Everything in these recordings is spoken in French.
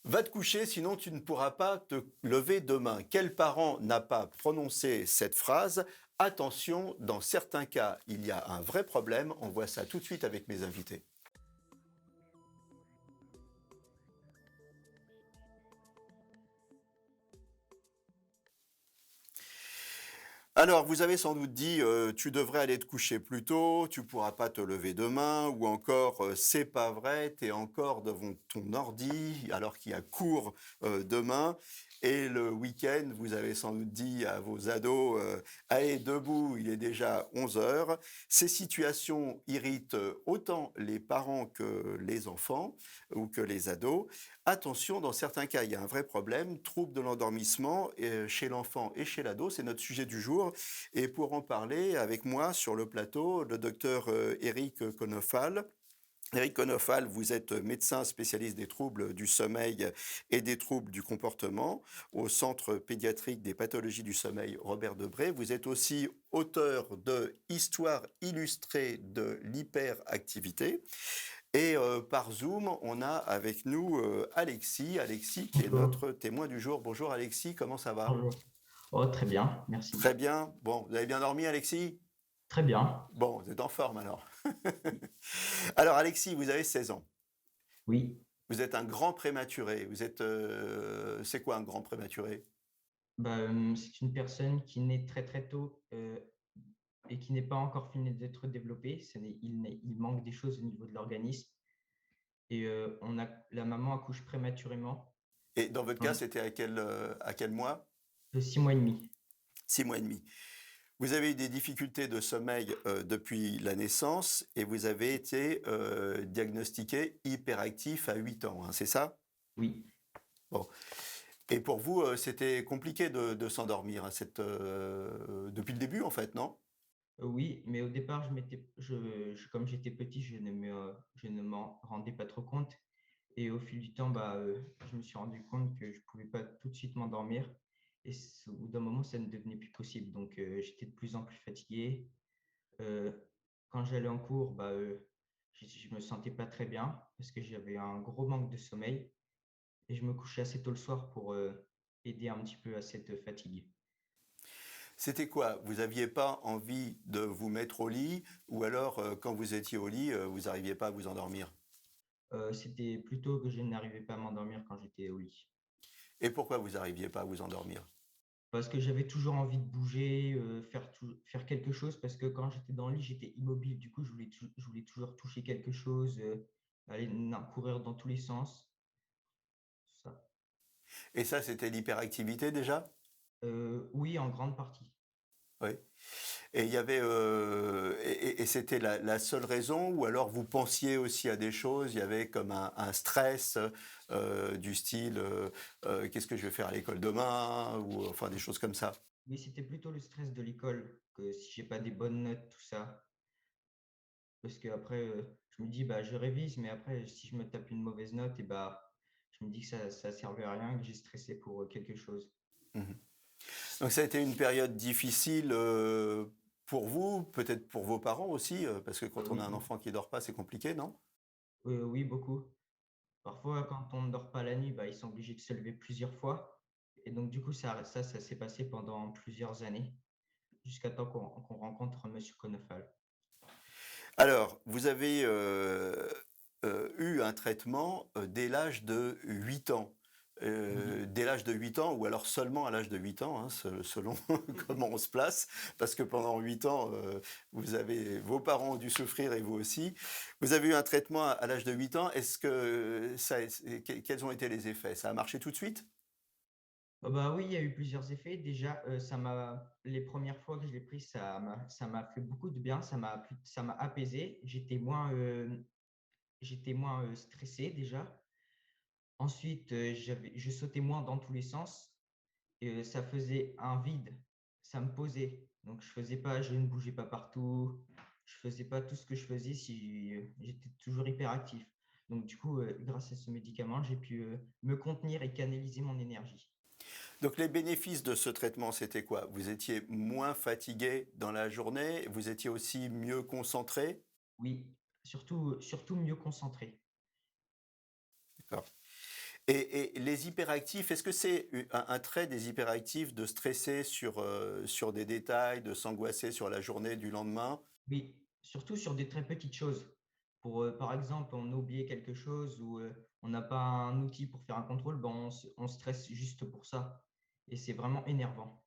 Va te coucher, sinon tu ne pourras pas te lever demain. Quel parent n'a pas prononcé cette phrase? Attention, dans certains cas, il y a un vrai problème. On voit ça tout de suite avec mes invités. Alors, vous avez sans doute dit, tu devrais aller te coucher plus tôt, tu pourras pas te lever demain, ou encore, c'est pas vrai, tu es encore devant ton ordi alors qu'il y a cours, demain. Et le week-end, vous avez sans doute dit à vos ados, allez debout, il est déjà 11 heures. Ces situations irritent autant les parents que les enfants ou que les ados. Attention, dans certains cas, il y a un vrai problème, trouble de l'endormissement chez l'enfant et chez l'ado, c'est notre sujet du jour. Et pour en parler avec moi sur le plateau, le docteur Eric Konofal. Eric Konofal, vous êtes médecin spécialiste des troubles du sommeil et des troubles du comportement au Centre pédiatrique des pathologies du sommeil Robert Debré. Vous êtes aussi auteur de Histoire illustrée de l'hyperactivité. Et par Zoom, on a avec nous Alexis. Alexis qui est Bonjour. notre témoin du jour. Bonjour Alexis, comment ça va? Bonjour. Oh, très bien, merci. Très bien. Bon, vous avez bien dormi Alexis? Très bien. Bon, vous êtes en forme alors. Alors Alexis, vous avez 16 ans. Oui. Vous êtes un grand prématuré. Vous êtes, c'est quoi un grand prématuré? Bah, c'est une personne qui naît très très tôt et qui n'est pas encore fini d'être développée. Il manque des choses au niveau de l'organisme et la maman accouche prématurément Et dans votre cas, dans c'était à quel mois? de 6 mois et demi. 6 mois et demi. Vous avez eu des difficultés de sommeil depuis la naissance et vous avez été diagnostiqué hyperactif à 8 ans, hein, c'est ça? Oui. Bon. Et pour vous, c'était compliqué de s'endormir depuis le début en fait, non? Oui, mais au départ, comme j'étais petit, je ne m'en rendais pas trop compte. Et au fil du temps, je me suis rendu compte que je ne pouvais pas tout de suite m'endormir. Et au bout d'un moment, ça ne devenait plus possible. Donc, j'étais de plus en plus fatigué. Euh, Quand j'allais en cours, je ne me sentais pas très bien parce que j'avais un gros manque de sommeil. Et je me couchais assez tôt le soir pour aider un petit peu à cette fatigue. C'était quoi? Vous aviez pas envie de vous mettre au lit ou alors, quand vous étiez au lit, vous n'arriviez pas à vous endormir? C'était plutôt que je n'arrivais pas à m'endormir quand j'étais au lit. Et pourquoi vous n'arriviez pas à vous endormir? Parce que j'avais toujours envie de bouger, faire quelque chose parce que quand j'étais dans le lit, j'étais immobile. Du coup, je voulais toujours toucher quelque chose, aller courir dans tous les sens, tout ça. Et ça, c'était l'hyperactivité déjà? Oui, en grande partie. Oui. Et il y avait, et c'était la seule raison ou alors vous pensiez aussi à des choses? Il y avait comme un stress, du style, «Qu'est-ce que je vais faire à l'école demain?» ou enfin des choses comme ça? Mais c'était plutôt le stress de l'école que si j'ai pas des bonnes notes, tout ça. Parce qu'après, je me dis, je révise, mais après, si je me tape une mauvaise note, je me dis que ça servait à rien, que j'ai stressé pour quelque chose. Mmh. Donc ça a été une période difficile, pour vous, peut-être pour vos parents aussi, parce que quand on a un Oui, enfant qui dort pas, c'est compliqué, non? oui, beaucoup. Parfois, quand on ne dort pas la nuit, ils sont obligés de se lever plusieurs fois. Et donc, du coup, ça s'est passé pendant plusieurs années, jusqu'à temps qu'on rencontre Monsieur Konofal. Alors, vous avez, eu un traitement, dès l'âge de 8 ans. Oui, Dès l'âge de 8 ans ou alors seulement à l'âge de 8 ans, hein, selon comment on se place, parce que pendant 8 ans, vos parents ont dû souffrir et vous aussi. Vous avez eu un traitement à l'âge de 8 ans. Est-ce que quels ont été les effets? Ça a marché tout de suite? oui, il y a eu plusieurs effets. Déjà, les premières fois que je l'ai pris, ça m'a fait beaucoup de bien. Ça m'a apaisé. J'étais moins stressé déjà. Ensuite, je sautais moins dans tous les sens. Et ça faisait un vide, ça me posait. Donc je ne bougeais pas partout, je faisais pas tout ce que je faisais si j'étais toujours hyperactif. Donc du coup, grâce à ce médicament, j'ai pu me contenir et canaliser mon énergie. Donc les bénéfices de ce traitement, c'était quoi? Vous étiez moins fatigué dans la journée, vous étiez aussi mieux concentré? Oui, surtout mieux concentré. D'accord. Et les hyperactifs, est-ce que c'est un trait des hyperactifs de stresser sur des détails, de s'angoisser sur la journée du lendemain? Oui, surtout sur des très petites choses. Par exemple, on a oublié quelque chose ou on n'a pas un outil pour faire un contrôle, ben, on stresse juste pour ça et c'est vraiment énervant.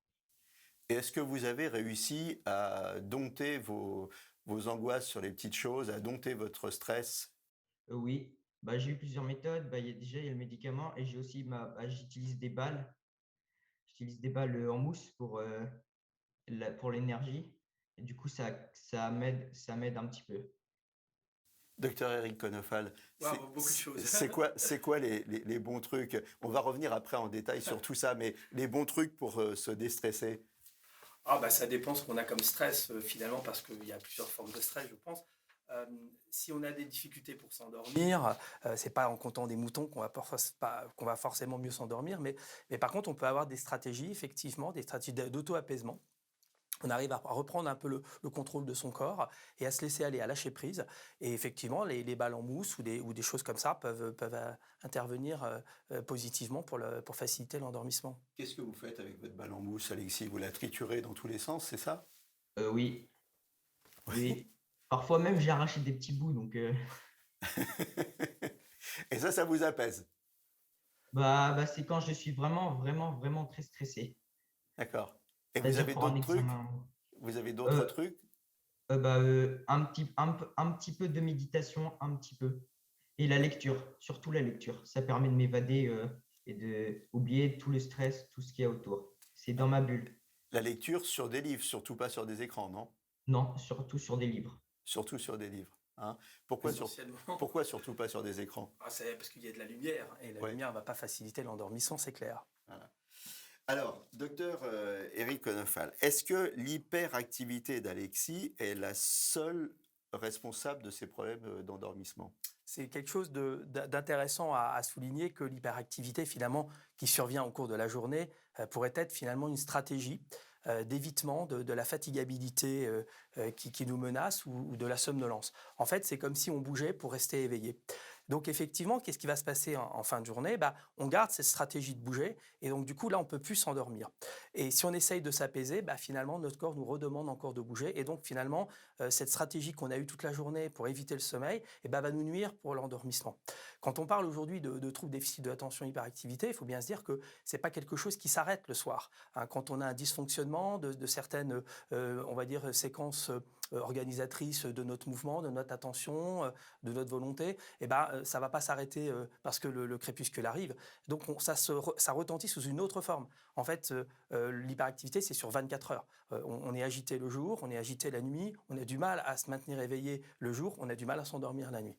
Et est-ce que vous avez réussi à dompter vos angoisses sur les petites choses, à dompter votre stress? Oui, bah, j'ai eu plusieurs méthodes. Bah, il y a le médicament et j'ai aussi j'utilise des balles. J'utilise des balles, en mousse pour l'énergie et du coup ça m'aide un petit peu. Docteur Eric Konofal, Waouh, beaucoup de choses. c'est quoi les bons trucs? On va revenir après en détail sur tout ça, mais les bons trucs pour se déstresser. Ah bah ça dépend ce qu'on a comme stress finalement parce qu'il y a plusieurs formes de stress je pense. Euh, Si on a des difficultés pour s'endormir, c'est pas en comptant des moutons qu'on va forcément mieux s'endormir, mais par contre on peut avoir des stratégies effectivement, des stratégies d'auto-apaisement. On arrive à reprendre un peu le contrôle de son corps et à se laisser aller, à lâcher prise. Et effectivement, les balles en mousse ou des choses comme ça peuvent intervenir positivement pour faciliter l'endormissement. Qu'est-ce que vous faites avec votre balle en mousse, Alexis? Vous la triturez dans tous les sens, c'est ça? Oui, Oui. oui. Parfois même, j'ai arraché des petits bouts donc Et ça vous apaise. c'est quand je suis vraiment, vraiment, vraiment très stressé. D'accord. Et vous C'est-à-dire avez pour un d'autres trucs? examen. Vous avez d'autres Heu trucs? un petit peu de méditation, un petit peu et la lecture, surtout la lecture. Ça permet de m'évader, et d'oublier tout le stress, tout ce qu'il y a autour. C'est dans ma bulle. La lecture sur des livres, surtout pas sur des écrans, non? Non, surtout sur des livres. Surtout sur des livres, hein? Pourquoi sur essentiellement. pourquoi surtout pas sur des écrans? Ah, c'est parce qu'il y a de la lumière et la Ouais. lumière ne va pas faciliter l'endormissement, c'est clair. Voilà. Alors, docteur Eric Konofal, est-ce que l'hyperactivité d'Alexis est la seule responsable de ses problèmes d'endormissement? C'est quelque chose d'intéressant à souligner que l'hyperactivité finalement qui survient au cours de la journée pourrait être finalement une stratégie d'évitement de la fatigabilité qui nous menace ou de la somnolence. En fait, c'est comme si on bougeait pour rester éveillé. Donc effectivement, qu'est-ce qui va se passer en fin de journée? On garde cette stratégie de bouger et donc du coup là, on peut plus s'endormir. Et si on essaye de s'apaiser, finalement, notre corps nous redemande encore de bouger et donc finalement, cette stratégie qu'on a eue toute la journée pour éviter le sommeil, va nous nuire pour l'endormissement. Quand on parle aujourd'hui de troubles déficit de l'attention hyperactivité, il faut bien se dire que c'est pas quelque chose qui s'arrête le soir, hein. Quand on a un dysfonctionnement de certaines, on va dire, séquences organisatrices de notre mouvement, de notre attention, de notre volonté, ça va pas s'arrêter parce que le crépuscule arrive. Donc ça retentit sous une autre forme. En fait, l'hyperactivité, c'est sur 24 heures. On est agité le jour, on est agité la nuit, on a du mal à se maintenir éveillé le jour, on a du mal à s'endormir la nuit.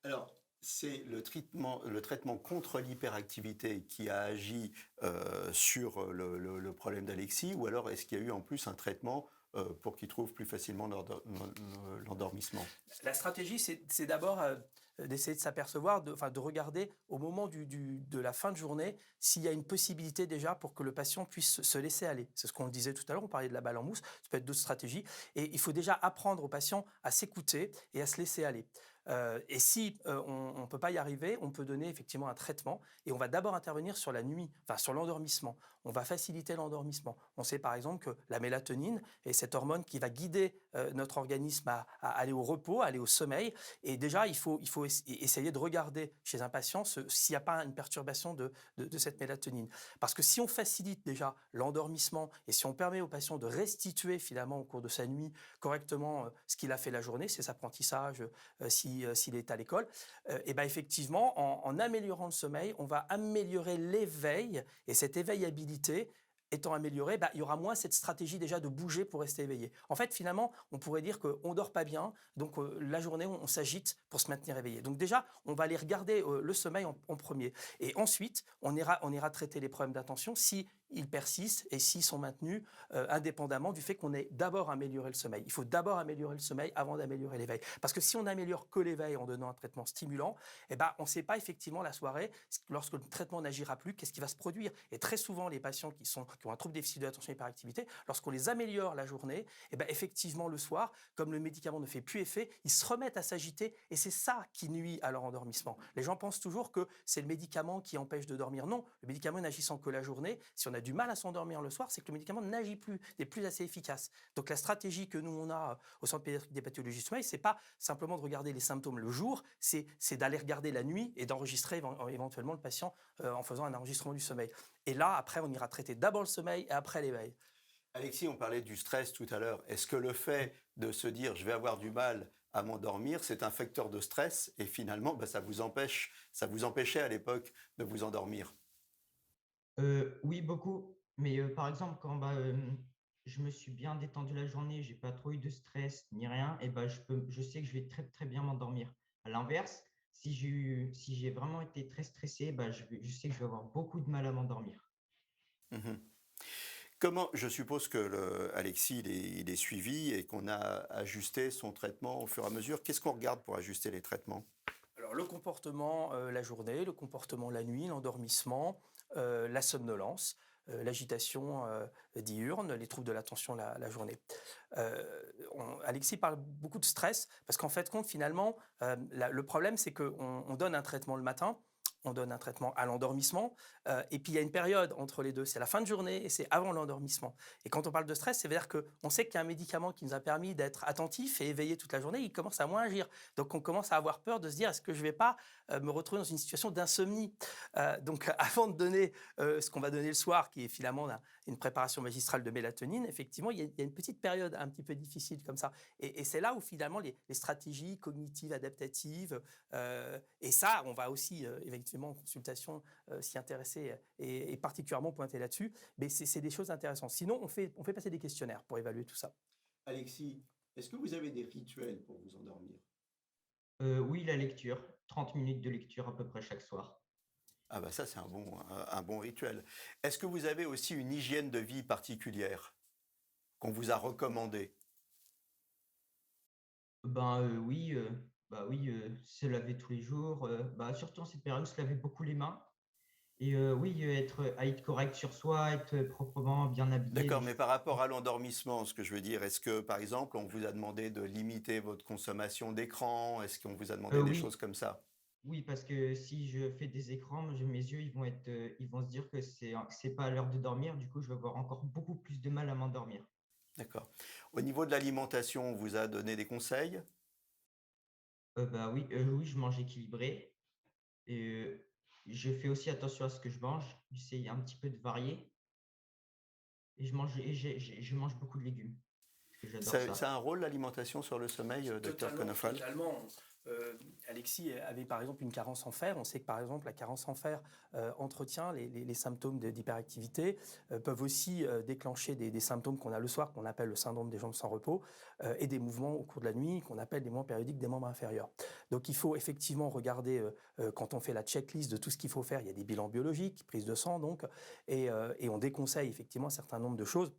Alors, c'est le traitement contre l'hyperactivité qui a agi sur le problème d'Alexis, ou alors est-ce qu'il y a eu en plus un traitement pour qu'il trouve plus facilement l'endormissement? La stratégie, c'est d'abord d'essayer de s'apercevoir, de regarder au moment de la fin de journée s'il y a une possibilité déjà pour que le patient puisse se laisser aller. C'est ce qu'on disait tout à l'heure, on parlait de la balle en mousse, ça peut être d'autres stratégies. Et il faut déjà apprendre au patient à s'écouter et à se laisser aller. Et si on ne peut pas y arriver, on peut donner effectivement un traitement et on va d'abord intervenir sur la nuit, enfin sur l'endormissement. On va faciliter l'endormissement. On sait par exemple que la mélatonine est cette hormone qui va guider notre organisme à aller au repos, à aller au sommeil. Et déjà, il faut essayer de regarder chez un patient s'il n'y a pas une perturbation de cette mélatonine. Parce que si on facilite déjà l'endormissement et si on permet au patient de restituer finalement au cours de sa nuit correctement ce qu'il a fait la journée, ses apprentissages, s'il est à l'école, effectivement, en améliorant le sommeil, on va améliorer l'éveil et cette éveillabilité étant améliorée, il y aura moins cette stratégie déjà de bouger pour rester éveillé. En fait, finalement, on pourrait dire qu'on ne dort pas bien, donc la journée, on s'agite pour se maintenir éveillé. Donc déjà, on va aller regarder le sommeil en premier. Et ensuite, on ira traiter les problèmes d'attention si ils persistent et s'ils sont maintenus indépendamment du fait qu'on ait d'abord amélioré le sommeil. Il faut d'abord améliorer le sommeil avant d'améliorer l'éveil. Parce que si on améliore que l'éveil en donnant un traitement stimulant, eh ben, on ne sait pas effectivement la soirée, lorsque le traitement n'agira plus, qu'est-ce qui va se produire. Et très souvent, les patients qui ont un trouble déficit de l'attention et hyperactivité, lorsqu'on les améliore la journée, eh ben, effectivement, le soir, comme le médicament ne fait plus effet, ils se remettent à s'agiter et c'est ça qui nuit à leur endormissement. Les gens pensent toujours que c'est le médicament qui empêche de dormir. Non, le médicament n'agissant que la journée, si on a du mal à s'endormir le soir, c'est que le médicament n'agit plus, n'est plus assez efficace. Donc la stratégie que nous on a au centre pédiatrique des pathologies du sommeil, c'est pas simplement de regarder les symptômes le jour, c'est d'aller regarder la nuit et d'enregistrer éventuellement le patient en faisant un enregistrement du sommeil. Et là, après, on ira traiter d'abord le sommeil et après l'éveil. Alexis, on parlait du stress tout à l'heure. Est-ce que le fait de se dire je vais avoir du mal à m'endormir, c'est un facteur de stress et finalement, bah, ça vous empêchait à l'époque de vous endormir? Oui, beaucoup. Mais par exemple, quand je me suis bien détendu la journée, j'ai pas trop eu de stress ni rien, et ben, je sais que je vais très, très bien m'endormir. À l'inverse, si j'ai vraiment été très stressé, bah, je sais que je vais avoir beaucoup de mal à m'endormir. Mhm. Comment, je suppose que Alexis, il est suivi et qu'on a ajusté son traitement au fur et à mesure. Qu'est-ce qu'on regarde pour ajuster les traitements? Alors, le comportement la journée, le comportement la nuit, l'endormissement, la somnolence, l'agitation diurne, les troubles de l'attention la journée. Alexis parle beaucoup de stress parce qu'en fait, compte finalement, le problème, c'est qu'on donne un traitement le matin, on donne un traitement à l'endormissement, et puis il y a une période entre les deux, c'est la fin de journée et c'est avant l'endormissement. Et quand on parle de stress, c'est-à-dire qu'on sait qu'il y a un médicament qui nous a permis d'être attentif et éveillé toute la journée, il commence à moins agir. Donc on commence à avoir peur de se dire, est-ce que je ne vais pas me retrouver dans une situation d'insomnie? Donc avant de donner ce qu'on va donner le soir, qui est finalement une préparation magistrale de mélatonine, effectivement, il y a une petite période un petit peu difficile comme ça. Et c'est là où finalement les stratégies cognitives, adaptatives, et ça, on va aussi effectivement en consultation s'y intéresser et particulièrement pointer là-dessus, mais c'est des choses intéressantes. Sinon, on fait passer des questionnaires pour évaluer tout ça. Alexis, est-ce que vous avez des rituels pour vous endormir? Oui, la lecture, 30 minutes de lecture à peu près chaque soir. Ah bah ça, c'est un bon rituel. Est-ce que vous avez aussi une hygiène de vie particulière qu'on vous a recommandée? Ben, oui, oui, se laver tous les jours, bah, surtout en cette période, se laver beaucoup les mains et oui, être correct sur soi, être proprement bien habillé, D'accord, des mais choses par comme rapport ça. à l'endormissement, ce que je veux dire, est-ce que, par exemple, on vous a demandé de limiter votre consommation d'écran? Est-ce qu'on vous a demandé des Oui, choses comme ça? oui, parce que si je fais des écrans, mes yeux, ils vont se dire que c'est pas l'heure de dormir, du coup, je vais avoir encore beaucoup plus de mal à m'endormir. D'accord. Au niveau de l'alimentation, on vous a donné des conseils? Bah, oui, oui, je mange équilibré et je fais aussi attention à ce que je mange. J'essaye un petit peu de varier et je mange beaucoup de légumes parce que j'adore Ça ça. a un rôle, l'alimentation, sur le sommeil, docteur Totalement, Konofal? totalement. Alexis avait par exemple une carence en fer. On sait que par exemple la carence en fer entretient les symptômes d'hyperactivité, peuvent aussi déclencher des symptômes qu'on a le soir, qu'on appelle le syndrome des jambes sans repos, et des mouvements au cours de la nuit qu'on appelle des mouvements périodiques des membres inférieurs. Donc il faut effectivement regarder, quand on fait la checklist de tout ce qu'il faut faire, il y a des bilans biologiques, prise de sang donc, et on déconseille effectivement un certain nombre de choses.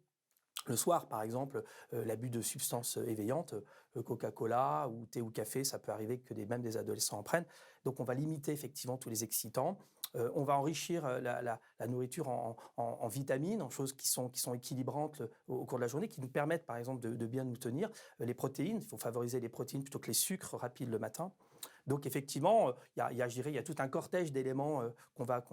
Le soir, par exemple, l'abus de substances éveillantes, Coca-Cola ou thé ou café, ça peut arriver que même des adolescents en prennent. Donc on va limiter effectivement tous les excitants. On va enrichir la nourriture en vitamines, en choses qui sont équilibrantes au cours de la journée, qui nous permettent par exemple de bien nous tenir. Les protéines, il faut favoriser les protéines plutôt que les sucres rapides le matin. Donc effectivement, je dirais, il y a tout un cortège d'éléments qu'on va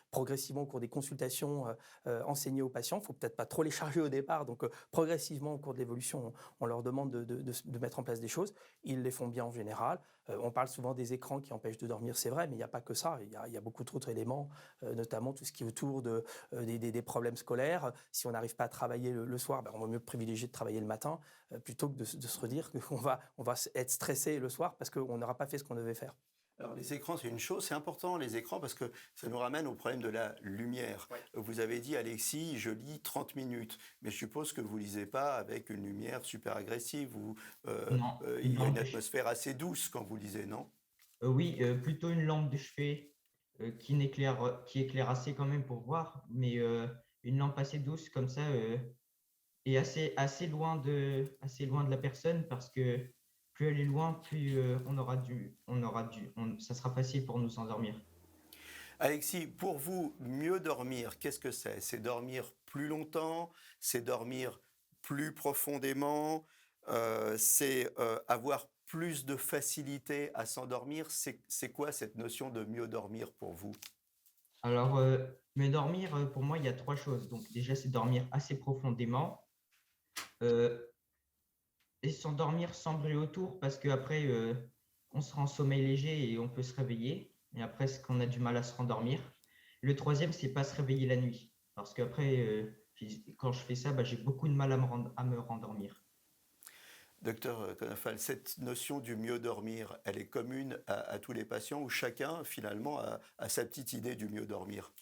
progressivement au cours des consultations enseigner aux patients. Il ne faut peut-être pas trop les charger au départ. Donc progressivement, au cours de l'évolution, on leur demande de mettre en place des choses. Ils les font bien en général. On parle souvent des écrans qui empêchent de dormir, c'est vrai, mais il n'y a pas que ça. Il y a beaucoup d'autres éléments, notamment tout ce qui est autour des problèmes scolaires. Si on n'arrive pas à travailler le soir, on va mieux privilégier de travailler le matin plutôt que de se redire on va être stressé le soir parce qu'on n'aura pas fait ce qu'on devait faire. Alors les écrans, c'est une chose, c'est important les écrans parce que ça nous ramène au problème de la lumière. Ouais. Vous avez dit, Alexis, je lis 30 minutes, mais je suppose que vous lisez pas avec une lumière super agressive ou Non, il une y a lampe une de ch atmosphère assez douce quand vous lisez, non? oui, plutôt une lampe de chevet qui éclaire assez quand même pour voir, mais une lampe assez douce comme ça et assez loin de la personne parce que plus elle est loin, plus ça sera facile pour nous endormir. Alexis, pour vous, mieux dormir, qu'est-ce que c'est? C'est dormir plus longtemps, c'est dormir plus profondément, c'est avoir plus de facilité à s'endormir. C'est quoi cette notion de mieux dormir pour vous? Alors, mais dormir, pour moi, il y a 3 choses. Donc déjà, c'est dormir assez profondément, heu et s'endormir sans bruit autour parce qu'après, on sera en sommeil léger et on peut se réveiller et après ce qu'on a du mal à se rendormir. Le troisième, c'est pas se réveiller la nuit parce qu'après, quand je fais ça, bah, j'ai beaucoup de mal à me rendormir. Docteur Konofal, cette notion du mieux dormir, elle est commune à tous les patients ou chacun finalement a sa petite idée du mieux dormir?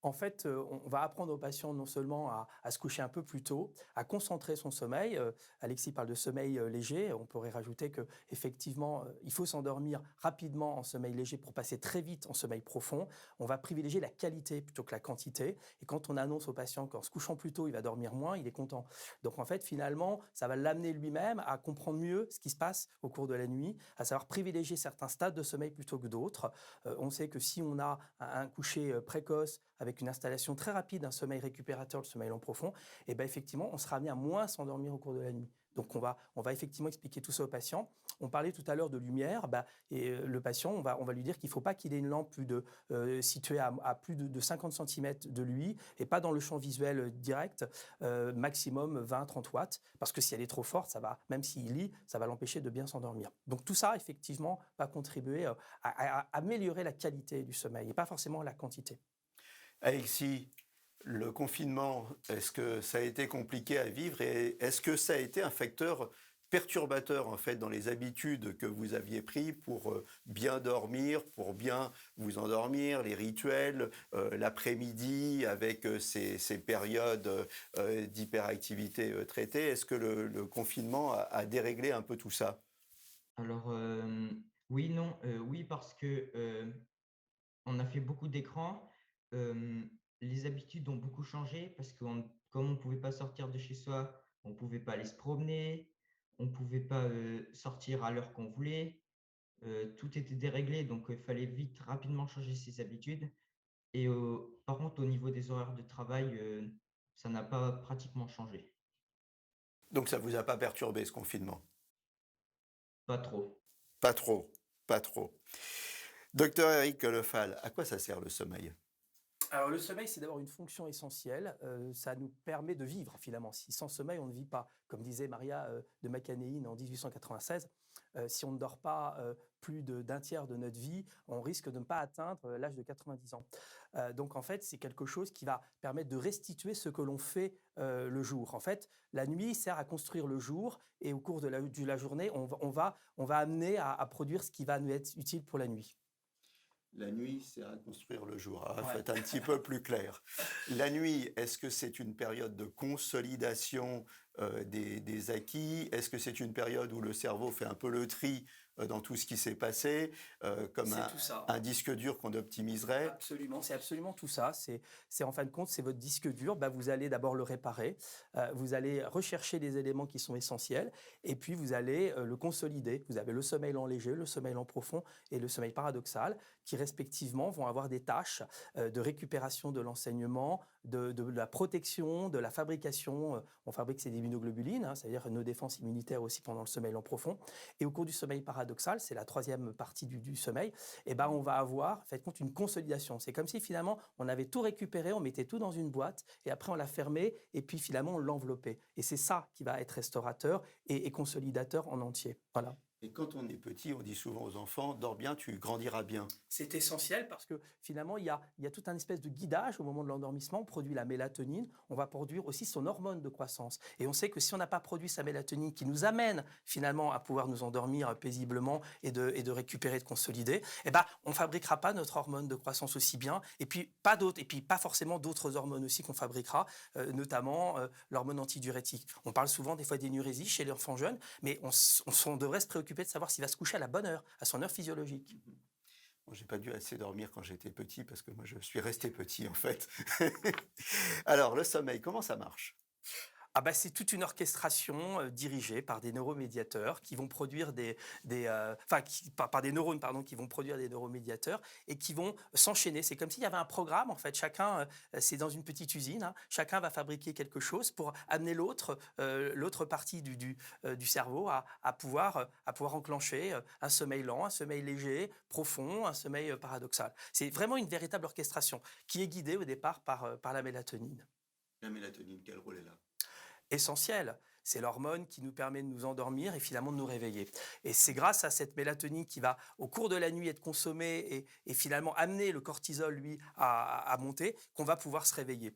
En fait, on va apprendre aux patients non seulement à se coucher un peu plus tôt, à concentrer son sommeil. Alexis parle de sommeil léger. On pourrait rajouter qu'effectivement, il faut s'endormir rapidement en sommeil léger pour passer très vite en sommeil profond. On va privilégier la qualité plutôt que la quantité. Et quand on annonce au patient qu'en se couchant plus tôt, il va dormir moins, il est content. Donc en fait, finalement, ça va l'amener lui-même à comprendre mieux ce qui se passe au cours de la nuit, à savoir privilégier certains stades de sommeil plutôt que d'autres. On sait que si on a un coucher précoce avec une installation très rapide d'un sommeil récupérateur, le sommeil lent profond, et ben effectivement, on sera amené à moins s'endormir au cours de la nuit. Donc on va effectivement expliquer tout ça au patient. On parlait tout à l'heure de lumière, et le patient, on va lui dire qu'il ne faut pas qu'il ait une lampe située à plus de 50 cm de lui et pas dans le champ visuel direct, maximum 20-30 watts, parce que si elle est trop forte, ça va, même s'il lit, ça va l'empêcher de bien s'endormir. Donc tout ça, effectivement, va contribuer à améliorer la qualité du sommeil et pas forcément la quantité. Alexis, le confinement, est-ce que ça a été compliqué à vivre et est-ce que ça a été un facteur perturbateur en fait dans les habitudes que vous aviez pris pour bien dormir, pour bien vous endormir, les rituels, l'après-midi avec ces périodes d'hyperactivité traitées? Est-ce que le confinement a déréglé un peu tout ça? Alors, oui, non, oui parce que, on a fait beaucoup d'écrans. Les habitudes ont beaucoup changé parce que comme on ne pouvait pas sortir de chez soi, on ne pouvait pas aller se promener, on ne pouvait pas sortir à l'heure qu'on voulait. Tout était déréglé, donc il fallait vite, rapidement changer ses habitudes. Et par contre, au niveau des horaires de travail, ça n'a pas pratiquement changé. Donc ça vous a pas perturbé ce confinement? Pas trop. Pas trop, pas trop. Docteur Eric Lefal, à quoi ça sert le sommeil? Alors le sommeil, c'est d'abord une fonction essentielle. Ça nous permet de vivre finalement. Si sans sommeil, on ne vit pas. Comme disait Maria de Macanéine en 1896, si on ne dort pas d'un tiers de notre vie, on risque de ne pas atteindre l'âge de 90 ans. Donc en fait, c'est quelque chose qui va permettre de restituer ce que l'on fait le jour. En fait, la nuit sert à construire le jour et au cours de la journée, on va amener à produire ce qui va nous être utile pour la nuit. La nuit, c'est à construire le jour. Il faut Ouais. être un petit peu plus clair. La nuit, est-ce que c'est une période de consolidation des acquis? Est-ce que c'est une période où le cerveau fait un peu le tri dans tout ce qui s'est passé, comme C'est tout ça. un disque dur qu'on optimiserait? Absolument, c'est absolument tout ça. C'est en fin de compte, c'est votre disque dur. Vous allez d'abord le réparer, vous allez rechercher les éléments qui sont essentiels, et puis vous allez le consolider. Vous avez le sommeil lent léger, le sommeil lent profond et le sommeil paradoxal, qui respectivement vont avoir des tâches de récupération de l'enseignement, de la protection, de la fabrication. On fabrique ces immunoglobulines, hein, c'est-à-dire nos défenses immunitaires aussi pendant le sommeil lent profond. Et au cours du sommeil paradoxal, c'est la troisième partie du sommeil, et on va avoir, faites compte, une consolidation. C'est comme si finalement on avait tout récupéré, on mettait tout dans une boîte et après on l'a fermé et puis finalement on l'enveloppait. Et c'est ça qui va être restaurateur et consolidateur en entier. Voilà. Et quand on est petit, on dit souvent aux enfants, dors bien, tu grandiras bien. C'est essentiel parce que finalement, il y a tout un espèce de guidage au moment de l'endormissement. On produit la mélatonine, on va produire aussi son hormone de croissance. Et on sait que si on n'a pas produit sa mélatonine qui nous amène finalement à pouvoir nous endormir paisiblement et de récupérer, de consolider, on ne fabriquera pas notre hormone de croissance aussi bien. Et puis pas d'autres, et puis pas forcément d'autres hormones aussi qu'on fabriquera, notamment l'hormone antidiurétique. On parle souvent des fois d'énurésie chez l'enfant jeune, mais on devrait se préoccuper de savoir s'il va se coucher à la bonne heure, à son heure physiologique. Bon, j'ai pas dû assez dormir quand j'étais petit parce que moi je suis resté petit en fait. Alors le sommeil, comment ça marche? Ah bah, c'est toute une orchestration, dirigée par des neuromédiateurs qui vont produire enfin par des neurones pardon, qui vont produire des neuromédiateurs et qui vont s'enchaîner. C'est comme s'il y avait un programme en fait. Chacun, c'est dans une petite usine, hein. Chacun va fabriquer quelque chose pour amener l'autre partie du cerveau à pouvoir enclencher, un sommeil lent, un sommeil léger, profond, un sommeil, paradoxal. C'est vraiment une véritable orchestration qui est guidée au départ par la mélatonine. La mélatonine, quel rôle elle a? Essentiel. C'est l'hormone qui nous permet de nous endormir et finalement de nous réveiller. Et c'est grâce à cette mélatonine qui va, au cours de la nuit, être consommée et finalement amener le cortisol, lui, à monter, qu'on va pouvoir se réveiller.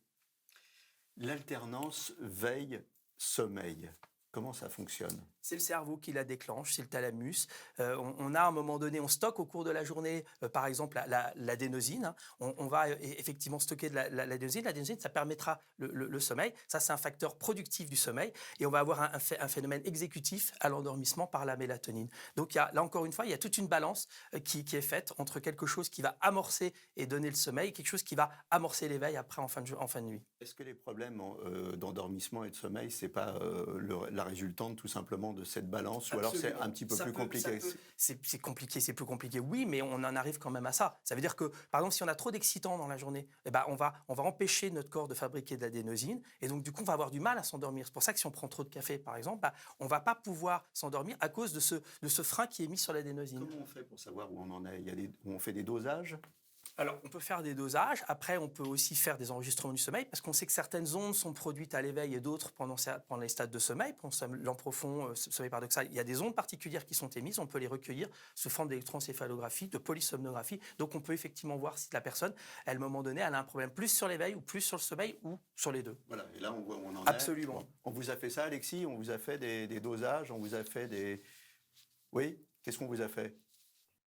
L'alternance veille-sommeil, comment ça fonctionne? C'est le cerveau qui la déclenche, c'est le thalamus. On a à un moment donné, on stocke au cours de la journée, par exemple, l'adénosine, hein. On va effectivement stocker l'adénosine. L'adénosine, ça permettra le sommeil. Ça, c'est un facteur productif du sommeil. Et on va avoir un phénomène exécutif à l'endormissement par la mélatonine. Donc, là encore une fois, il y a toute une balance qui est faite entre quelque chose qui va amorcer et donner le sommeil et quelque chose qui va amorcer l'éveil après en fin de nuit. Est-ce que les problèmes d'endormissement et de sommeil, c'est pas la résultante tout simplement de cette balance ou alors c'est Absolument. un petit peu plus compliqué? C'est compliqué, c'est plus compliqué. Oui, mais on en arrive quand même à ça. Ça veut dire que, par exemple, si on a trop d'excitants dans la journée, eh ben, on va empêcher notre corps de fabriquer de l'adénosine et donc du coup, on va avoir du mal à s'endormir. C'est pour ça que si on prend trop de café, par exemple, bah, on va pas pouvoir s'endormir à cause de ce frein qui est mis sur l'adénosine. Comment on fait pour savoir où on en est? Où on fait des dosages? Alors, on peut faire des dosages. Après, on peut aussi faire des enregistrements du sommeil parce qu'on sait que certaines ondes sont produites à l'éveil et d'autres pendant les stades de sommeil, pendant le sommeil profond, sommeil paradoxal. Il y a des ondes particulières qui sont émises. On peut les recueillir sous forme d'électroencéphalographie, de polysomnographie. Donc, on peut effectivement voir si la personne, à un moment donné, elle a un problème plus sur l'éveil ou plus sur le sommeil ou sur les deux. Voilà, et là on voit où on en est. Absolument. Bon. On vous a fait ça, Alexis? On vous a fait des dosages? On vous a fait des... Oui? Qu'est-ce qu'on vous a fait?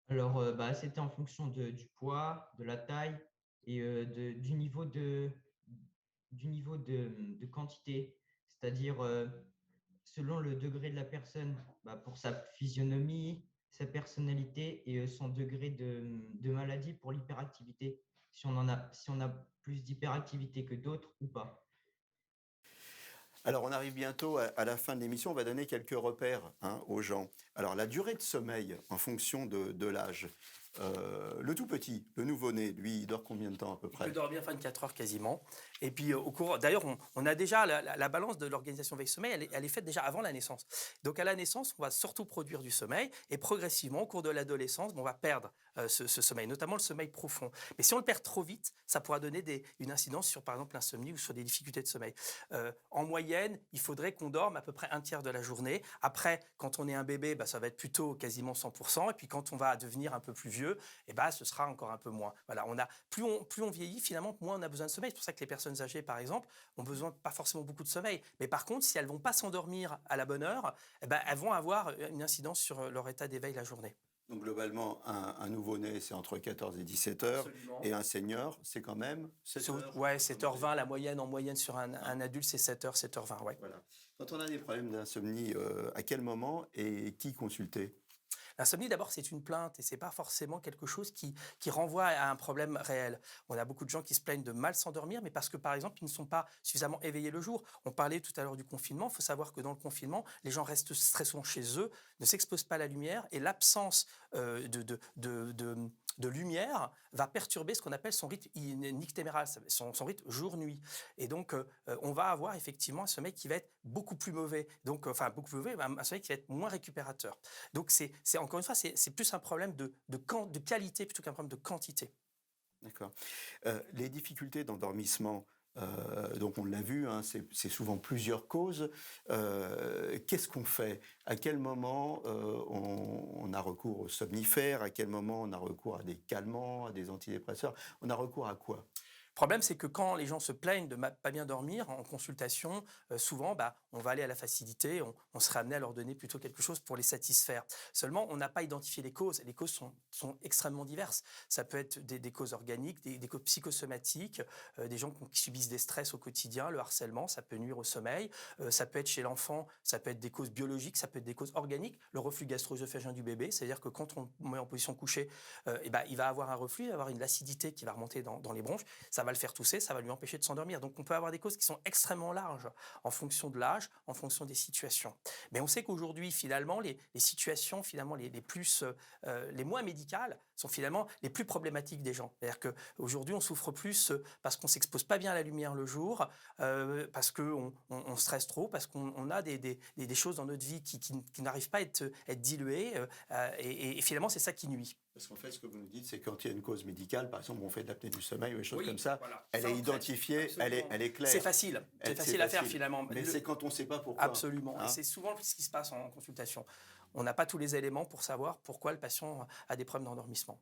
Alors, bah, c'était en fonction du poids, de la taille et du niveau de quantité. C'est-à-dire, selon le degré de la personne, bah, pour sa physionomie, sa personnalité et son degré de maladie pour l'hyperactivité, si on a plus d'hyperactivité que d'autres ou pas. Alors, on arrive bientôt à la fin de l'émission. On va donner quelques repères hein, aux gens. Alors, la durée de sommeil en fonction de l'âge. Le tout petit, le nouveau-né, lui, il dort combien de temps à peu Il peut près? dormir 24 heures quasiment. Et puis, au cours, d'ailleurs, on a déjà la balance de l'organisation veille-sommeil, elle est faite déjà avant la naissance. Donc, à la naissance, on va surtout produire du sommeil et progressivement, au cours de l'adolescence, on va perdre ce sommeil, notamment le sommeil profond. Mais si on le perd trop vite, ça pourra donner une incidence sur, par exemple, l'insomnie ou sur des difficultés de sommeil. En moyenne, il faudrait qu'on dorme à peu près un tiers de la journée. Après, quand on est un bébé, bah, ça va être plutôt quasiment 100%. Et puis, quand on va devenir un peu plus vieux, eh ben, ce sera encore un peu moins. Voilà, plus on vieillit, finalement, moins on a besoin de sommeil. C'est pour ça que les personnes âgées, par exemple, ont besoin pas forcément beaucoup de sommeil. Mais par contre, si elles vont pas s'endormir à la bonne heure, eh ben, elles vont avoir une incidence sur leur état d'éveil la journée. Donc, globalement, un nouveau-né, c'est entre 14 et 17 heures. Absolument. Et un senior, c'est quand même 7 heures. Ouais, 7h20, la moyenne, en moyenne sur un adulte, c'est 7h, 7h20, ouais. Voilà. Quand on a des problèmes d'insomnie, à quel moment et qui consulter? L'insomnie, d'abord, c'est une plainte et c'est pas forcément quelque chose qui renvoie à un problème réel. On a beaucoup de gens qui se plaignent de mal s'endormir, mais parce que, par exemple, ils ne sont pas suffisamment éveillés le jour. On parlait tout à l'heure du confinement. Il faut savoir que dans le confinement, les gens restent très souvent chez eux, ne s'exposent pas à la lumière et l'absence de lumière va perturber ce qu'on appelle son rythme nictéméral, son rythme jour-nuit. Et donc, on va avoir effectivement un sommeil qui va être beaucoup plus mauvais. Donc, enfin, beaucoup plus mauvais, un sommeil qui va être moins récupérateur. Donc, encore une fois, c'est plus un problème de qualité plutôt qu'un problème de quantité. D'accord. Les difficultés d'endormissement, donc on l'a vu, hein, c'est souvent plusieurs causes. Qu'est-ce qu'on fait? À quel moment on a recours aux somnifères? À quel moment on a recours à des calmants, à des antidépresseurs? On a recours à quoi? problème, c'est que quand les gens se plaignent de pas bien dormir en consultation, souvent, on va aller à la facilité, on serait amené à leur donner plutôt quelque chose pour les satisfaire. Seulement, on n'a pas identifié les causes. Les causes sont extrêmement diverses. Ça peut être des causes organiques, des causes psychosomatiques, des gens qui subissent des stress au quotidien, le harcèlement, ça peut nuire au sommeil. Ça peut être chez l'enfant, ça peut être des causes biologiques, ça peut être des causes organiques. Le reflux gastro-œsophagien du bébé, c'est-à-dire que quand on met en position couchée, il va avoir un reflux, il va avoir une acidité qui va remonter dans les bronches, ça va le faire tousser, ça va lui empêcher de s'endormir. Donc on peut avoir des causes qui sont extrêmement larges en fonction de l'âge, en fonction des situations. Mais on sait qu'aujourd'hui, finalement, les situations finalement les moins médicales sont finalement les plus problématiques des gens. C'est-à-dire qu'aujourd'hui, on souffre plus parce qu'on s'expose pas bien à la lumière le jour, parce qu'on stresse trop, parce qu'on a des choses dans notre vie qui n'arrivent pas à être diluées, et finalement, c'est ça qui nuit. Parce qu'en fait, ce que vous nous dites, c'est quand il y a une cause médicale, par exemple, on fait de l'apnée du sommeil ou des choses Oui, comme ça, voilà. elle Ça, est on traite. identifiée, elle Absolument. est claire. C'est facile à faire finalement. Mais c'est quand on ne sait pas pourquoi. Absolument. Hein. Et c'est souvent ce qui se passe en consultation. On n'a pas tous les éléments pour savoir pourquoi le patient a des problèmes d'endormissement.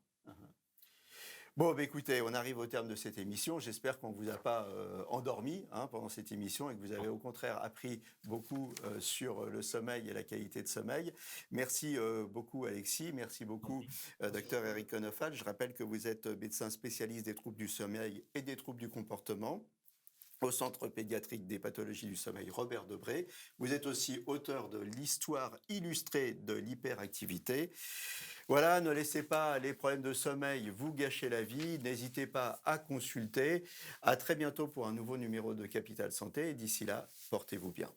Bon, écoutez, on arrive au terme de cette émission. J'espère qu'on ne vous a pas endormi pendant cette émission et que vous avez au contraire appris beaucoup sur le sommeil et la qualité de sommeil. Merci beaucoup Alexis, merci beaucoup docteur Eric Konofal. Je rappelle que vous êtes médecin spécialiste des troubles du sommeil et des troubles du comportement au Centre pédiatrique des pathologies du sommeil Robert Debré. Vous êtes aussi auteur de l'histoire illustrée de l'hyperactivité. Voilà, ne laissez pas les problèmes de sommeil vous gâcher la vie. N'hésitez pas à consulter. À très bientôt pour un nouveau numéro de Capital Santé. Et d'ici là, portez-vous bien.